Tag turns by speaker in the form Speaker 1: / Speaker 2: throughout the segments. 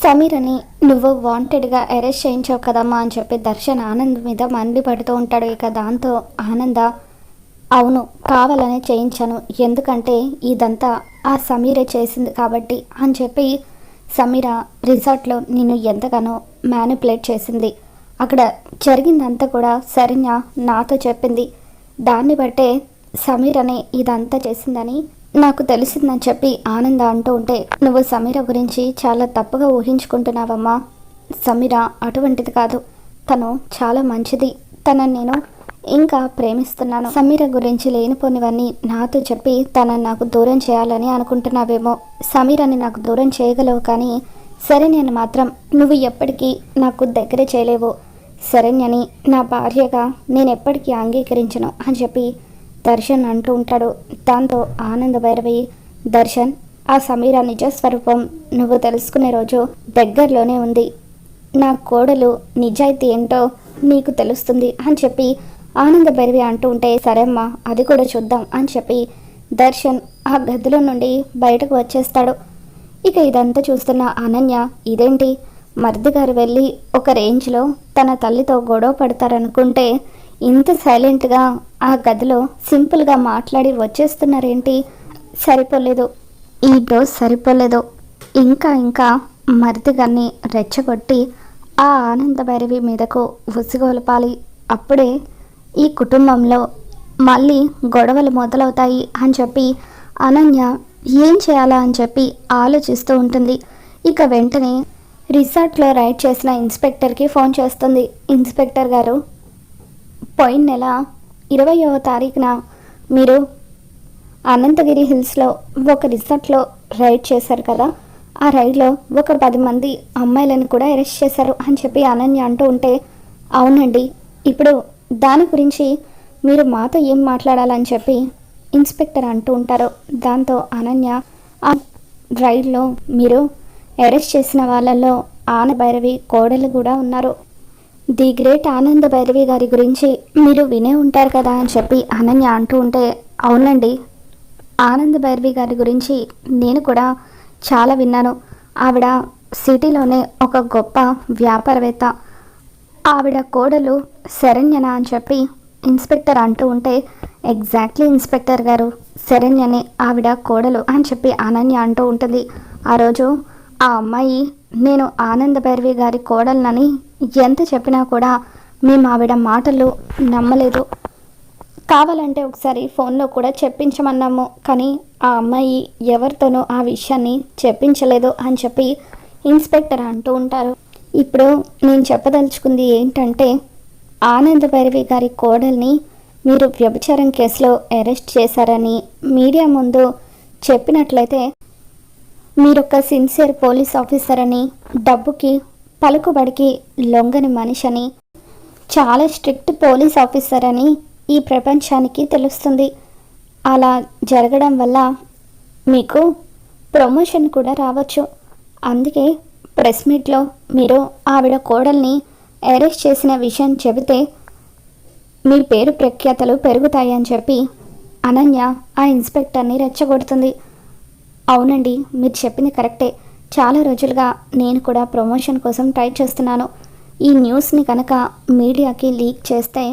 Speaker 1: సమీరని నువ్వు వాంటెడ్గా అరెస్ట్ చేయించావు కదమ్మా అని చెప్పి దర్శన్ ఆనంద్ మీద మండిపడుతూ ఉంటాడు. ఇక దాంతో ఆనంద అవును కావాలనే చేయించాను, ఎందుకంటే ఇదంతా ఆ సమీరే చేసింది కాబట్టి అని చెప్పి సమీర రిసార్ట్లో నిన్ను ఎంతగానో మ్యానిపులేట్ చేసింది. అక్కడ జరిగిందంతా కూడా శరణ్య నాతో చెప్పింది. దాన్ని బట్టే సమీరనే ఇదంతా చేసిందని నాకు తెలిసిందని చెప్పి ఆనంద అంటూ ఉంటే, నువ్వు సమీర గురించి చాలా తప్పుగా ఊహించుకుంటున్నావమ్మా. సమీర అటువంటిది కాదు, తను చాలా మంచిది, తనని నేను ఇంకా ప్రేమిస్తున్నాను. సమీర గురించి లేనిపోనివన్నీ నాతో చెప్పి తనని నాకు దూరం చేయాలని అనుకుంటున్నావేమో. సమీరని నాకు దూరం చేయగలవు, కానీ శరణ్యని మాత్రం నువ్వు ఎప్పటికీ నాకు దగ్గర చేయలేవు. శరణ్యని నా భార్యగా నేను ఎప్పటికీ అంగీకరించను అని చెప్పి దర్శన్ అంటూ ఉంటాడు. దాంతో ఆనంద భైరవి, దర్శన్ ఆ సమీర నిజ స్వరూపం నువ్వు తెలుసుకునే రోజు దగ్గరలోనే ఉంది, నా కోడలు నిజాయితీ ఏంటో నీకు తెలుస్తుంది అని చెప్పి ఆనంద భైరవి అంటూ ఉంటే, సరే అమ్మా అది కూడా చూద్దాం అని చెప్పి దర్శన్ ఆ గదిలో నుండి బయటకు వచ్చేస్తాడు. ఇక ఇదంతా చూస్తున్న అనన్య, ఇదేంటి మరిది గారు వెళ్ళి ఒక రేంజ్లో తన తల్లితో గొడవ పడతారనుకుంటే ఇంత సైలెంట్గా ఆ గదిలో సింపుల్గా మాట్లాడి వచ్చేస్తున్నారేంటి? సరిపోలేదు, ఈ డోస్ సరిపోలేదు. ఇంకా మరిది గారిని రెచ్చగొట్టి ఆ ఆనంద భైరవి మీదకు ఉసిగొలపాలి. అప్పుడే ఈ కుటుంబంలో మళ్ళీ గొడవలు మొదలవుతాయి అని చెప్పి అనన్య ఏం చేయాలా అని చెప్పి ఆలోచిస్తూ ఉంటుంది. ఇక వెంటనే రిసార్ట్లో రైడ్ చేసిన ఇన్స్పెక్టర్కి ఫోన్ చేస్తుంది. ఇన్స్పెక్టర్ గారు, పోయిన నెల 20వ తారీఖున మీరు అనంతగిరి హిల్స్లో ఒక రిసార్ట్లో రైడ్ చేశారు కదా, ఆ రైడ్లో ఒక 10 మంది అమ్మాయిలను కూడా అరెస్ట్ చేశారు అని చెప్పి అనన్య అంటూ ఉంటే, అవునండి, ఇప్పుడు దాని గురించి మీరు మాతో ఏం మాట్లాడాలని చెప్పి ఇన్స్పెక్టర్ అంటూ ఉంటారు. దాంతో అనన్య, ఆ రైడ్లో మీరు అరెస్ట్ చేసిన వాళ్ళల్లో ఆనంద భైరవి కోడలు కూడా ఉన్నారు. ది గ్రేట్ ఆనంద భైరవి గారి గురించి మీరు వినే ఉంటారు కదా అని చెప్పి అనన్య అంటూ ఉంటే, అవునండి, ఆనంద భైరవి గారి గురించి నేను కూడా చాలా విన్నాను. ఆవిడ సిటీలోనే ఒక గొప్ప వ్యాపారవేత్త. ఆవిడ కోడలు శరణ్యన అని చెప్పి ఇన్స్పెక్టర్ అంటూ ఉంటే, ఎగ్జాక్ట్లీ ఇన్స్పెక్టర్ గారు, శరణ్యనే ఆవిడ కోడలు అని చెప్పి అనన్య అంటూ ఉంటుంది. ఆ రోజు ఆ అమ్మాయి నేను ఆనంద భైరవి గారి కోడలనని ఎంత చెప్పినా కూడా మేము ఆవిడ మాటలు నమ్మలేదు. కావాలంటే ఒకసారి ఫోన్లో కూడా చెప్పించమన్నాము, కానీ ఆ అమ్మాయి ఎవరితోనూ ఆ విషయాన్ని చెప్పించలేదు అని చెప్పి ఇన్స్పెక్టర్ అంటూ ఉంటారు. ఇప్పుడు నేను చెప్పదలుచుకుంది ఏంటంటే, ఆనంద భైరవి గారి కోడల్ని మీరు వ్యభిచారం కేసులో అరెస్ట్ చేశారని మీడియా ముందు చెప్పినట్లయితే మీరొక సిన్సియర్ పోలీస్ ఆఫీసర్ అని, డబ్బుకి పలుకుబడికి లొంగని మనిషి అని, చాలా స్ట్రిక్ట్ పోలీస్ ఆఫీసర్ అని ఈ ప్రపంచానికి తెలుస్తుంది. అలా జరగడం వల్ల మీకు ప్రమోషన్ కూడా రావచ్చు. అందుకే ప్రెస్ మీట్లో మీరు ఆవిడ కోడల్ని అరెస్ట్ చేసిన విషయం చెబితే మీ పేరు ప్రఖ్యాతలు పెరుగుతాయి అని చెప్పి అనన్య ఆ ఇన్స్పెక్టర్ని రెచ్చగొడుతుంది. అవునండి, మీరు చెప్పింది కరెక్టే, చాలా రోజులుగా నేను కూడా ప్రమోషన్ కోసం ట్రై చేస్తున్నాను. ఈ న్యూస్ని కనుక మీడియాకి లీక్ చేస్తే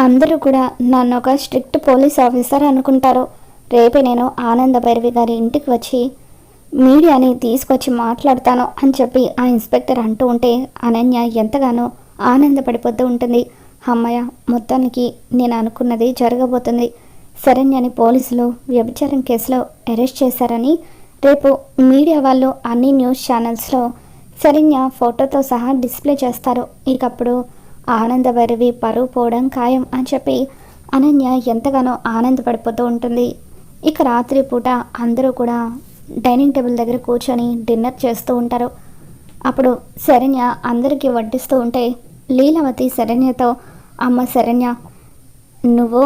Speaker 1: అందరూ కూడా నన్ను ఒక స్ట్రిక్ట్ పోలీస్ ఆఫీసర్ అనుకుంటారు. రేపే నేను ఆనంద భైరవి గారి ఇంటికి వచ్చి మీడియాని తీసుకొచ్చి మాట్లాడతాను అని చెప్పి ఆ ఇన్స్పెక్టర్ అంటూ ఉంటే అనన్య ఎంతగానో ఆనందపడిపోతూ ఉంటుంది. అమ్మయ్య, మొత్తానికి నేను అనుకున్నది జరగబోతుంది. శరణ్యని పోలీసులు వ్యభిచారం కేసులో అరెస్ట్ చేశారని రేపు మీడియా వాళ్ళు అన్ని న్యూస్ ఛానల్స్లో శరణ్య ఫోటోతో సహా డిస్ప్లే చేస్తారు. ఇకప్పుడు ఆనంద భైరవి పరువు పోవడం ఖాయం అని చెప్పి అనన్య ఎంతగానో ఆనందపడిపోతూ ఉంటుంది. ఇక రాత్రి పూట అందరూ కూడా డైనింగ్ టేబుల్ దగ్గర కూర్చొని డిన్నర్ చేస్తూ ఉంటారు. అప్పుడు శరణ్య అందరికీ వడ్డిస్తూ ఉంటే లీలావతి శరణ్యతో, అమ్మ శరణ్య, నువ్వు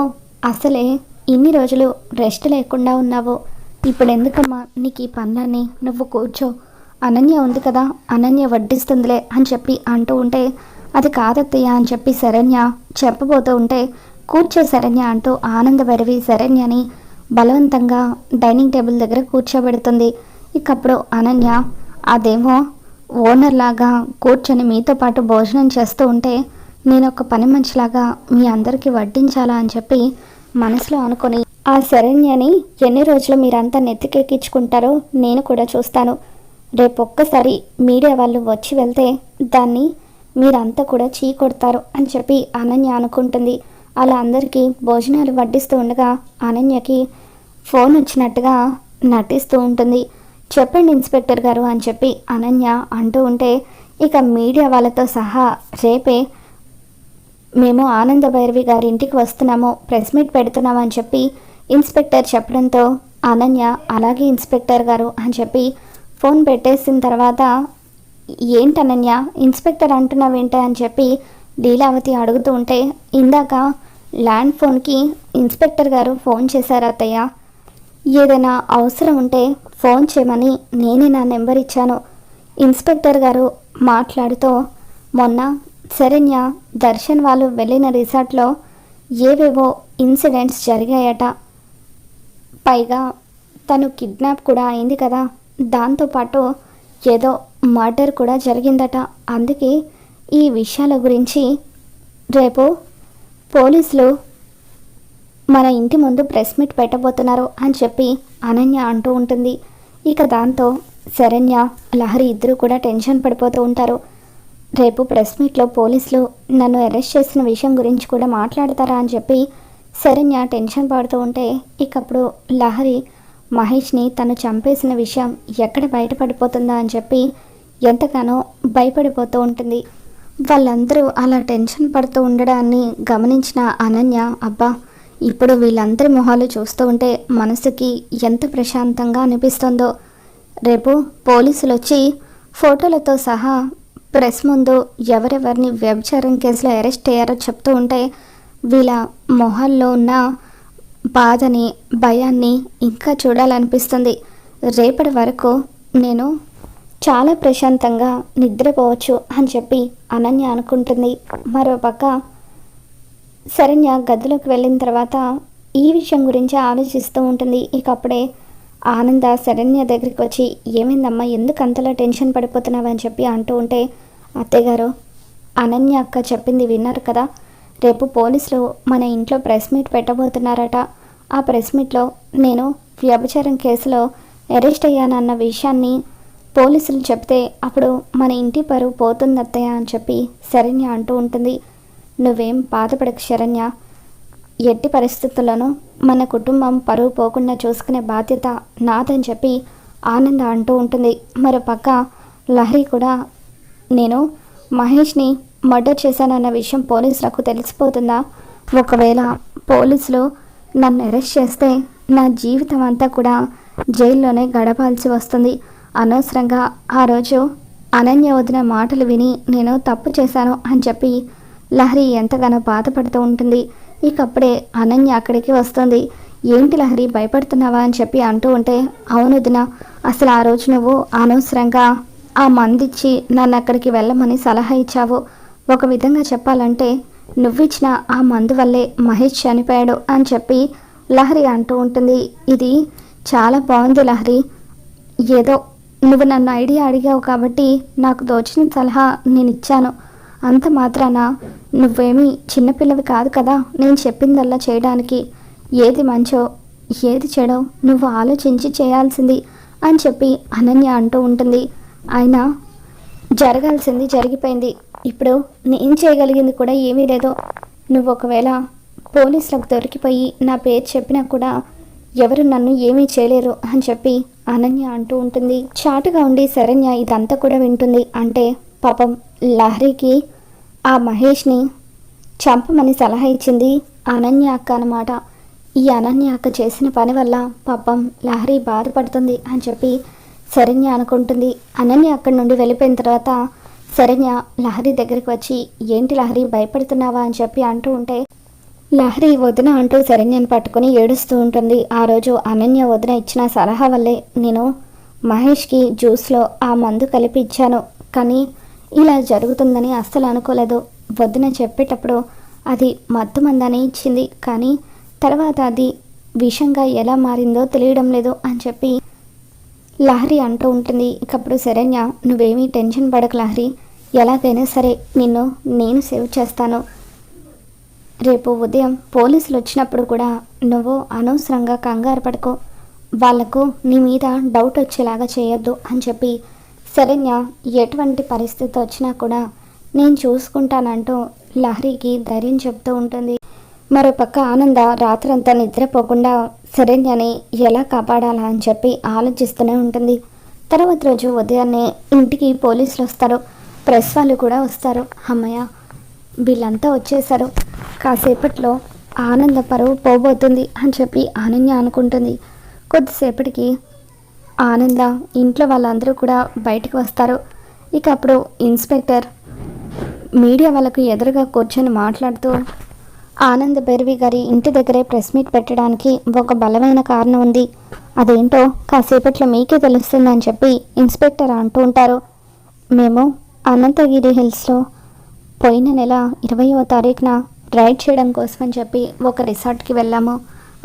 Speaker 1: అసలే ఇన్ని రోజులు రెస్ట్ లేకుండా ఉన్నావు, ఇప్పుడు ఎందుకమ్మా నీకు ఈ పనులన్నీ, నువ్వు కూర్చో, అనన్య ఉంది కదా, అనన్య వడ్డిస్తుందిలే అని చెప్పి అంటూ ఉంటే, అది కాదత్తయ్య అని చెప్పి శరణ్య చెప్పబోతూ ఉంటే, కూర్చో శరణ్య అంటూ ఆనంద భైరవి శరణ్యని బలవంతంగా డైనింగ్ టేబుల్ దగ్గర కూర్చోబెడుతుంది. ఇకప్పుడు అనన్య, అదేమో ఓనర్ లాగా కూర్చొని మీతో పాటు భోజనం చేస్తూ ఉంటే నేను ఒక పని మనిషిలాగా మీ అందరికీ వడ్డించాలా అని చెప్పి మనసులో అనుకొని ఆ శరణ్యని ఎన్ని రోజులు మీరంతా నెత్తికెక్కించుకుంటారో నేను కూడా చూస్తాను. రేపు ఒక్కసారి మీడియా వాళ్ళు వచ్చి వెళ్తే దాన్ని మీరంతా కూడా చీకొడతారు అని చెప్పి అనన్య అనుకుంటుంది. అలా అందరికీ భోజనాలు వడ్డిస్తూ ఉండగా అనన్యకి ఫోన్ వచ్చినట్టుగా నటిస్తూ ఉంటుంది. చెప్పండి ఇన్స్పెక్టర్ గారు అని చెప్పి అనన్య అంటూ ఉంటే ఇక మీడియా వాళ్ళతో సహా రేపే మేము ఆనంద భైరవి గారి ఇంటికి వస్తున్నాము, ప్రెస్ మీట్ పెడుతున్నాము అని చెప్పి ఇన్స్పెక్టర్ చెప్పడంతో అనన్య అలాగే ఇన్స్పెక్టర్ గారు అని చెప్పి ఫోన్ పెట్టేసిన తర్వాత ఏంటనన్య ఇన్స్పెక్టర్ అంటున్నావేంట అని చెప్పి లీలావతి అడుగుతూ ఉంటే ఇందాక ల్యాండ్ ఫోన్కి ఇన్స్పెక్టర్ గారు ఫోన్ చేశారు అత్తయ్య, ఏదైనా అవసరం ఉంటే ఫోన్ చేయమని నేనే నా నెంబర్ ఇచ్చాను. ఇన్స్పెక్టర్ గారు మాట్లాడుతూ మొన్న శరణ్య దర్శన్ వాళ్ళు వెళ్ళిన రిసార్ట్లో ఏవేవో ఇన్సిడెంట్స్ జరిగాయట, పైగా తను కిడ్నాప్ కూడా అయింది కదా, దాంతోపాటు ఏదో మర్డర్ కూడా జరిగిందట. అందుకే ఈ విషయాల గురించి రేపు పోలీసులు మన ఇంటి ముందు ప్రెస్ మీట్ పెట్టబోతున్నారు అని చెప్పి అనన్య అంటూ ఉంటుంది. ఇక దాంతో శరణ్య లహరి ఇద్దరు కూడా టెన్షన్ పడిపోతూ ఉంటారు. రేపు ప్రెస్ మీట్లో పోలీసులు నన్ను అరెస్ట్ చేసిన విషయం గురించి కూడా మాట్లాడతారా అని చెప్పి శరణ్య టెన్షన్ పడుతూ ఉంటే ఇకప్పుడు లహరి మహేష్ని తను చంపేసిన విషయం ఎక్కడ బయటపడిపోతుందా అని చెప్పి ఎంతగానో భయపడిపోతూ ఉంటుంది. వాళ్ళందరూ అలా టెన్షన్ పడుతూ ఉండడాన్ని గమనించిన అనన్య అబ్బా ఇప్పుడు వీళ్ళందరి మొహాలు చూస్తూ ఉంటే మనసుకి ఎంత ప్రశాంతంగా అనిపిస్తుందో. రేపు పోలీసులు వచ్చి ఫోటోలతో సహా ప్రెస్ ముందు ఎవరెవరిని వ్యభిచారం కేసులో అరెస్ట్ అయ్యారో చెప్తూ ఉంటే వీళ్ళ మొహాల్లో ఉన్న బాధని భయాన్ని ఇంకా చూడాలనిపిస్తుంది. రేపటి వరకు నేను చాలా ప్రశాంతంగా నిద్రపోవచ్చు అని చెప్పి అనన్య అనుకుంటుంది. మరోపక్క శరణ్య గదిలోకి వెళ్ళిన తర్వాత ఈ విషయం గురించి ఆలోచిస్తూ ఉంటుంది. ఇక అప్పుడే ఆనంద శరణ్య దగ్గరికి వచ్చి ఏమైందమ్మా ఎందుకు అంతలా టెన్షన్ పడిపోతున్నావు అని చెప్పి అంటూ ఉంటే అత్తయ్యగారు అనన్య అక్క చెప్పింది విన్నారు కదా, రేపు పోలీసులు మన ఇంట్లో ప్రెస్ మీట్ పెట్టబోతున్నారట. ఆ ప్రెస్ మీట్లో నేను వ్యభిచారం కేసులో అరెస్ట్ అయ్యానన్న విషయాన్ని పోలీసులు చెప్తే అప్పుడు మన ఇంటి పరువు పోతుంది అత్తయ్య అని చెప్పి శరణ్య అంటూ ఉంటుంది. నువ్వేం బాధపడకు శరణ్య, ఎట్టి పరిస్థితుల్లోనూ మన కుటుంబం పరువు పోకుండా చూసుకునే బాధ్యత నాదని చెప్పి ఆనంద అంటూ ఉంటుంది. మరో పక్క లహరి కూడా నేను మహేష్ని మర్డర్ చేశానన్న విషయం పోలీసులకు తెలిసిపోతుందా, ఒకవేళ పోలీసులు నన్ను అరెస్ట్ చేస్తే నా జీవితం అంతా కూడా జైల్లోనే గడపాల్సి వస్తుంది. అనవసరంగా ఆ రోజు అనన్య వదిన మాటలు విని నేను తప్పు చేశాను అని చెప్పి లహరి ఎంతగానో బాధపడుతూ ఉంటుంది. ఇకప్పుడే అనన్య అక్కడికి వస్తుంది. ఏంటి లహరి భయపడుతున్నావా అని చెప్పి అంటూ ఉంటే అవును వదిన, అసలు ఆ రోజు నువ్వు అనవసరంగా ఆ మందిచ్చి నన్ను అక్కడికి వెళ్ళమని సలహా ఇచ్చావు. ఒక విధంగా చెప్పాలంటే నువ్విచ్చిన ఆ మందు వల్లే మహేష్ చనిపోయాడు అని చెప్పి లహరి అంటూ ఉంటుంది. ఇది చాలా బాగుంది లహరి, ఏదో నువ్వు నన్ను ఐడియా అడిగావు కాబట్టి నాకు తోచిన సలహా నేను ఇచ్చాను, అంత మాత్రాన నువ్వేమీ చిన్నపిల్లవి కాదు కదా నేను చెప్పిందల్లా చేయడానికి. ఏది మంచో ఏది చెడో నువ్వు ఆలోచించి చేయాల్సింది అని చెప్పి అనన్య అంటూ ఉంటుంది. అయినా జరగాల్సింది జరిగిపోయింది, ఇప్పుడు నేను చేయగలిగింది కూడా ఏమీ లేదు. నువ్వు ఒకవేళ పోలీసులకు దొరికిపోయి నా పేరు చెప్పినా కూడా ఎవరు నన్ను ఏమీ చేయలేరు అని చెప్పి అనన్య అంటూ ఉంటుంది. చాటుగా ఉండి శరణ్య ఇదంతా కూడా వింటుంది. అంటే పాపం లహరికి ఆ మహేష్ని చంపమని సలహా ఇచ్చింది అనన్య అక్క అన్నమాట. ఈ అనన్య అక్క చేసిన పని వల్ల పాపం లహరి బాధపడుతుంది అని చెప్పి శరణ్య అనుకుంటుంది. అనన్య అక్కడి నుండి వెళ్ళిపోయిన తర్వాత శరణ్య లహరి దగ్గరికి వచ్చి ఏంటి లహరి భయపడుతున్నావా అని చెప్పి అంటూ ఉంటే లహరి వదిన అంటూ శరణ్యను పట్టుకుని ఏడుస్తూ ఉంటుంది. ఆ రోజు అనన్య వదిన ఇచ్చిన సలహా వల్లే నేను మహేష్కి జ్యూస్లో ఆ మందు కలిపి ఇచ్చాను, కానీ ఇలా జరుగుతుందని అస్సలు అనుకోలేదు. వదిన చెప్పేటప్పుడు అది మత్తు మందని ఇచ్చింది, కానీ తర్వాత అది విషంగా ఎలా మారిందో తెలియడం లేదు అని చెప్పి లహరి అంటూ ఉంటుంది. ఇకప్పుడు శరణ్య, నువ్వేమీ టెన్షన్ పడకు లహరి, ఎలాగైనా సరే నిన్ను నేను సేవ్ చేస్తాను. రేపు ఉదయం పోలీసులు వచ్చినప్పుడు కూడా నువ్వు అనవసరంగా కంగారు పడుకో, వాళ్లకు నీ మీద డౌట్ వచ్చేలాగా చేయొద్దు అని చెప్పి శరణ్య ఎటువంటి పరిస్థితి వచ్చినా కూడా నేను చూసుకుంటానంటూ లహరికి ధైర్యం చెప్తూ ఉంటుంది. మరోపక్క ఆనంద రాత్రంతా నిద్రపోకుండా శరణ్యని ఎలా కాపాడాలా అని చెప్పి ఆలోచిస్తూనే ఉంటుంది. తర్వాత రోజు ఉదయాన్నే ఇంటికి పోలీసులు వస్తారు, ప్రెస్ వాళ్ళు కూడా వస్తారు. అమ్మయ్య, వీళ్ళంతా వచ్చేసారు, కాసేపట్లో ఆనంద పరువు పోబోతుంది అని చెప్పి అనన్య అనుకుంటుంది. కొద్దిసేపటికి ఆనంద ఇంట్లో వాళ్ళందరూ కూడా బయటకు వస్తారు. ఇక అప్పుడు ఇన్స్పెక్టర్ మీడియా వాళ్ళకు ఎదురుగా కూర్చొని మాట్లాడుతూ, ఆనంద్ భైరవి గారి ఇంటి దగ్గరే ప్రెస్ మీట్ పెట్టడానికి ఒక బలమైన కారణం ఉంది, అదేంటో కాసేపట్లో మీకే తెలుస్తుందని చెప్పి ఇన్స్పెక్టర్ అంటూ ఉంటారు. మేము అనంతగిరి హిల్స్లో పోయిన నెల 20వ తారీఖున రైడ్ చేయడం కోసమని చెప్పి ఒక రిసార్ట్కి వెళ్ళాము.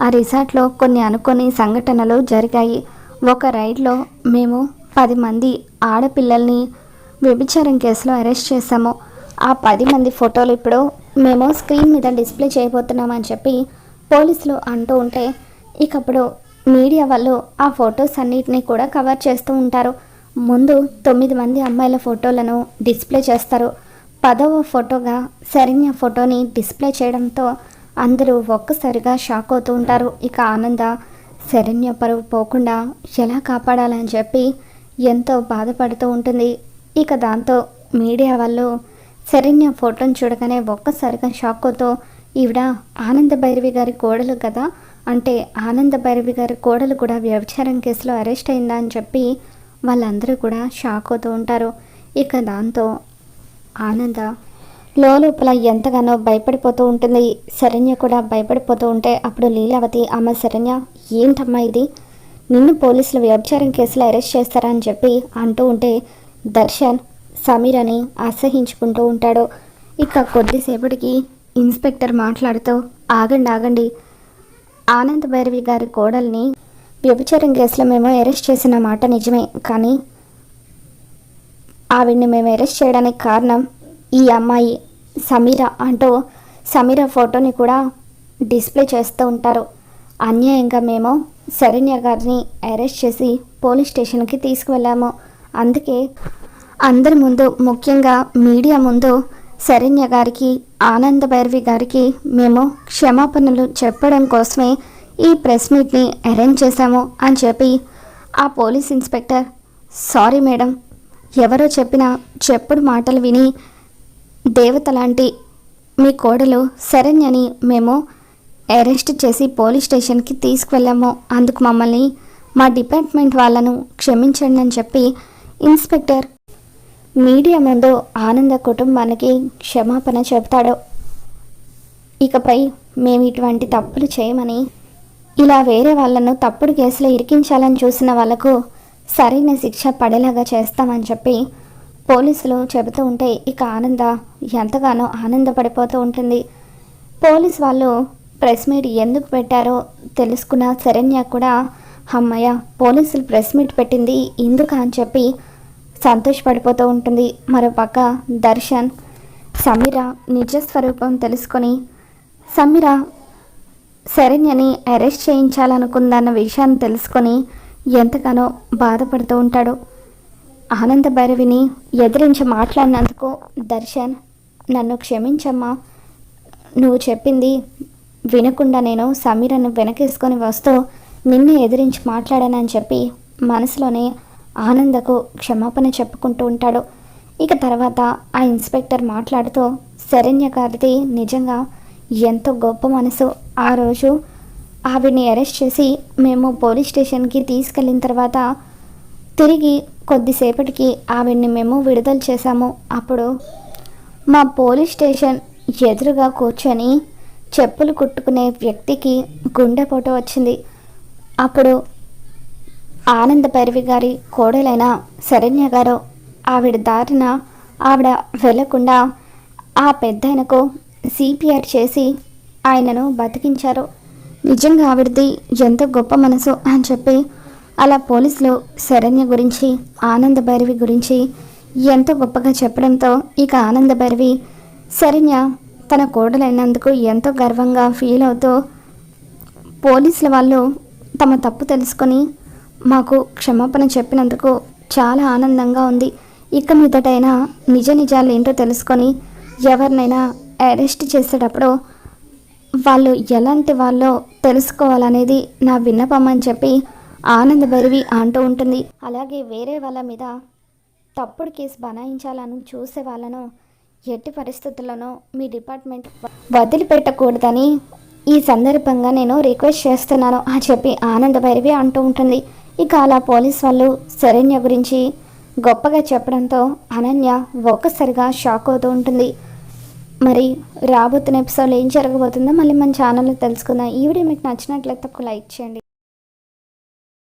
Speaker 1: ఆ రిసార్ట్లో కొన్ని అనుకోని సంఘటనలు జరిగాయి. ఒక రైడ్లో మేము 10 మంది ఆడపిల్లల్ని వ్యభిచారం కేసులో అరెస్ట్ చేశాము. ఆ 10 మంది ఫోటోలు ఇప్పుడు మేము స్క్రీన్ మీద డిస్ప్లే చేయబోతున్నామని చెప్పి పోలీసులు అంటూ ఉంటే, ఇకప్పుడు మీడియా వాళ్ళు ఆ ఫొటోస్ అన్నిటినీ కూడా కవర్ చేస్తూ ఉంటారు. ముందు 9 మంది అమ్మాయిల ఫోటోలను డిస్ప్లే చేస్తారు. 10వ ఫోటోగా శరణ్య ఫోటోని డిస్ప్లే చేయడంతో అందరూ ఒక్కసారిగా షాక్ అవుతూ ఉంటారు. ఇక ఆనంద శరణ్య పరువు పోకుండా ఎలా కాపాడాలని చెప్పి ఎంతో బాధపడుతూ ఉంటుంది. ఇక దాంతో మీడియా వాళ్ళు శరణ్య ఫోటోని చూడగానే ఒక్కసారిగా షాక్ అవుతూ, ఈవిడ ఆనంద భైరవి గారి కోడలు కదా, అంటే ఆనంద భైరవి గారి కోడలు కూడా వ్యభిచారం కేసులో అరెస్ట్ అయిందా అని చెప్పి వాళ్ళందరూ కూడా షాక్ అవుతూ ఉంటారు. ఇక దాంతో ఆనంద లోపల ఎంతగానో భయపడిపోతూ ఉంటుంది. శరణ్య కూడా భయపడిపోతూ ఉంటే అప్పుడు లీలావతి, అమ్మ శరణ్య, ఏంటమ్మా ఇది, నిన్ను పోలీసులు వ్యభిచారం కేసులో అరెస్ట్ చేస్తారా అని చెప్పి అంటూ ఉంటే దర్శన్ సమీరని అసహించుకుంటూ ఉంటాడు. ఇక కొద్దిసేపటికి ఇన్స్పెక్టర్ మాట్లాడుతూ, ఆగండి, ఆనంద్ భైరవి గారి కోడల్ని వ్యభిచారం కేసులో మేము అరెస్ట్ చేసిన మాట నిజమే, కానీ ఆవిడ్ని మేము అరెస్ట్ చేయడానికి కారణం ఈ అమ్మాయి సమీర అంటూ సమీర ఫోటోని కూడా డిస్ప్లే చేస్తూ ఉంటారు. అన్యాయంగా మేము శరణ్య గారిని అరెస్ట్ చేసి పోలీస్ స్టేషన్కి తీసుకువెళ్ళాము. అందుకే అందరి ముందు, ముఖ్యంగా మీడియా ముందు శరణ్య గారికి, ఆనంద భైరవి గారికి మేము క్షమాపణలు చెప్పడం కోసమే ఈ ప్రెస్ మీట్ని అరేంజ్ చేశాము అని చెప్పి ఆ పోలీస్ ఇన్స్పెక్టర్, సారీ మేడం, ఎవరో చెప్పిన చెప్పుడు మాటలు విని దేవత లాంటి మీ కోడలు శరణ్యని మేము అరెస్ట్ చేసి పోలీస్ స్టేషన్కి తీసుకువెళ్ళాము, అందుకు మమ్మల్ని మా డిపార్ట్మెంట్ వాళ్ళను క్షమించండి అని చెప్పి ఇన్స్పెక్టర్ మీడియా ముందు ఆనంద కుటుంబానికి క్షమాపణ చెబుతాడు. ఇకపై మేము ఇటువంటి తప్పులు చేయమని, ఇలా వేరే వాళ్ళను తప్పుడు కేసులో ఇరికించాలని చూసిన వాళ్లకు సరైన శిక్ష పడేలాగా చేస్తామని చెప్పి పోలీసులు చెబుతూ ఉంటే ఇక ఆనంద ఎంతగానో ఆనందపడిపోతూ ఉంటుంది. పోలీస్ వాళ్ళు ప్రెస్ మీట్ ఎందుకు పెట్టారో తెలుసుకున్న శరణ్య కూడా, అమ్మయ్య, పోలీసులు ప్రెస్ మీట్ పెట్టింది ఇందుక అని చెప్పి సంతోషపడిపోతూ ఉంటుంది. మరోపక్క దర్శన్ సమీర నిజస్వరూపం తెలుసుకొని సమీర శరణ్యని అరెస్ట్ చేయించాలనుకుందన్న విషయాన్ని తెలుసుకొని ఎంతగానో బాధపడుతూ ఉంటాడు. ఆనంద భైరవిని ఎదిరించి మాట్లాడినందుకు దర్శన్, నన్ను క్షమించమ్మా, నువ్వు చెప్పింది వినకుండా నేను సమీరను వెనకేసుకొని వస్తూ నిన్ను ఎదిరించి మాట్లాడానని చెప్పి మనసులోనే ఆనందకు క్షమాపణ చెప్పుకుంటూ ఉంటాడు. ఇక తర్వాత ఆ ఇన్స్పెక్టర్ మాట్లాడుతూ, శరణ్య గారిది నిజంగా ఎంతో గొప్ప మనసు, ఆ రోజు ఆవిడ్ని అరెస్ట్ చేసి మేము పోలీస్ స్టేషన్కి తీసుకెళ్ళిన తర్వాత తిరిగి కొద్దిసేపటికి ఆవిడ్ని మేము విడుదల చేశాము. అప్పుడు మా పోలీస్ స్టేషన్ ఎదురుగా కూర్చొని చెప్పులు కుట్టుకునే వ్యక్తికి గుండెపోటు వచ్చింది. అప్పుడు ఆనంద భైరవి గారి కోడలైన శరణ్య గారు ఆవిడ దారిన ఆవిడ వెళ్లకుండా ఆ పెద్దాయనకు సిపిఆర్ చేసి ఆయనను బతికించారు. నిజంగా ఆవిడది ఎంత గొప్ప మనసు అని చెప్పి అలా పోలీసులు శరణ్య గురించి ఆనంద భైరవి గురించి ఎంతో గొప్పగా చెప్పడంతో ఇక ఆనంద భైరవి శరణ్య తన కోడలైనందుకు ఎంతో గర్వంగా ఫీల్ అవుతూ పోలీసుల వాళ్ళు తమ తప్పు తెలుసుకొని మాకు క్షమాపణ చెప్పినందుకు చాలా ఆనందంగా ఉంది. ఇక మీదటైనా నిజ నిజాలు ఏంటో తెలుసుకొని ఎవరినైనా అరెస్ట్ చేసేటప్పుడు వాళ్ళు ఎలాంటి వాళ్ళో తెలుసుకోవాలనేది నా విన్నపం అని చెప్పి ఆనంద భైరవి అంటూ ఉంటుంది. అలాగే వేరే వాళ్ళ మీద తప్పుడు కేసు బనాయించాలని చూసే వాళ్ళను ఎట్టి పరిస్థితుల్లోనూ మీ డిపార్ట్మెంట్ వదిలిపెట్టకూడదని ఈ సందర్భంగా నేను రిక్వెస్ట్ చేస్తున్నాను అని చెప్పి ఆనంద భైరవి అంటూ ఉంటుంది. ఇక అలా పోలీస్ వాళ్ళు శరణ్య గురించి గొప్పగా చెప్పడంతో అనన్య ఒక్కసారిగా షాక్ అవుతూ ఉంటుంది. మరి రాబోతున్న ఎపిసోడ్లో ఏం జరగబోతుందో మళ్ళీ మన ఛానల్లో తెలుసుకుందాం. ఈ వీడియో మీకు నచ్చినట్లయితే ఒక లైక్ చేయండి.